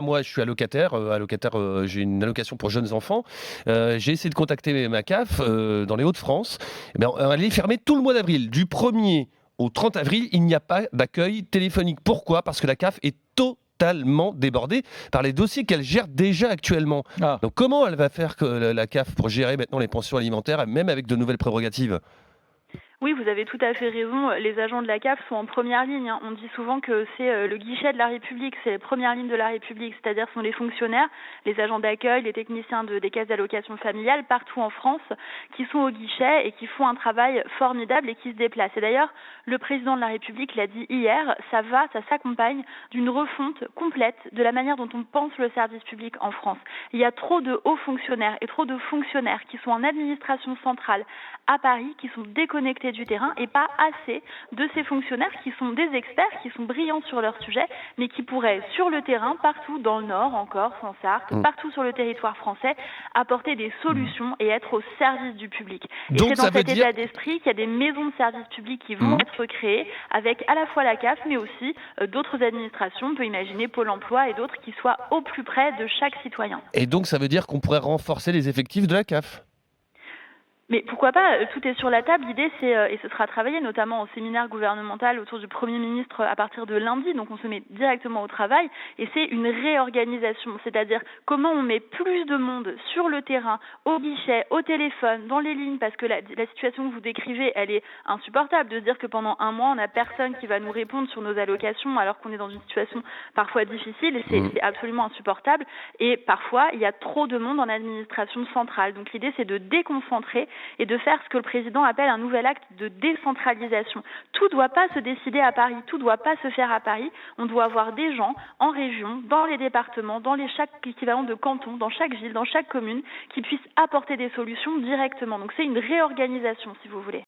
Moi, je suis allocataire, j'ai une allocation pour jeunes enfants. J'ai essayé de contacter ma CAF, dans les Hauts-de-France. Eh bien, elle est fermée tout le mois d'avril. Du 1er au 30 avril, il n'y a pas d'accueil téléphonique. Pourquoi? Parce que la CAF est totalement débordée par les dossiers qu'elle gère déjà actuellement. Ah, Donc comment elle va faire que la CAF pour gérer maintenant les pensions alimentaires, même avec de nouvelles prérogatives? Oui, vous avez tout à fait raison. Les agents de la CAF sont en première ligne, hein. On dit souvent que c'est le guichet de la République, c'est les premières lignes de la République, c'est-à-dire ce sont les fonctionnaires, les agents d'accueil, les techniciens des caisses d'allocation familiale partout en France qui sont au guichet et qui font un travail formidable et qui se déplacent. Et d'ailleurs, le président de la République l'a dit hier, ça s'accompagne d'une refonte complète de la manière dont on pense le service public en France. Il y a trop de hauts fonctionnaires et trop de fonctionnaires qui sont en administration centrale à Paris, qui sont déconnectés du terrain et pas assez de ces fonctionnaires qui sont des experts, qui sont brillants sur leur sujet, mais qui pourraient sur le terrain, partout dans le Nord, en Corse, en Sarthe, Mmh. partout sur le territoire français, apporter des solutions et être au service du public. Et Donc c'est dans ça veut cet dire... état d'esprit qu'il y a des maisons de services publics qui vont Mmh. être créées avec à la fois la CAF, mais aussi d'autres administrations, on peut imaginer Pôle emploi et d'autres qui soient au plus près de chaque citoyen. Et donc ça veut dire qu'on pourrait renforcer les effectifs de la CAF? Mais pourquoi pas, tout est sur la table. L'idée, c'est, et ce sera travaillé notamment au séminaire gouvernemental autour du Premier ministre à partir de lundi, donc on se met directement au travail, et c'est une réorganisation, c'est-à-dire comment on met plus de monde sur le terrain, au guichet, au téléphone, dans les lignes, parce que la situation que vous décrivez, elle est insupportable, de se dire que pendant un mois, on n'a personne qui va nous répondre sur nos allocations alors qu'on est dans une situation parfois difficile, et Mmh. c'est absolument insupportable, et parfois, il y a trop de monde en administration centrale. Donc l'idée, c'est de déconcentrer et de faire ce que le président appelle un nouvel acte de décentralisation. Tout ne doit pas se décider à Paris, tout ne doit pas se faire à Paris. On doit avoir des gens en région, dans les départements, dans chaque équivalent de canton, dans chaque ville, dans chaque commune, qui puissent apporter des solutions directement. Donc c'est une réorganisation, si vous voulez.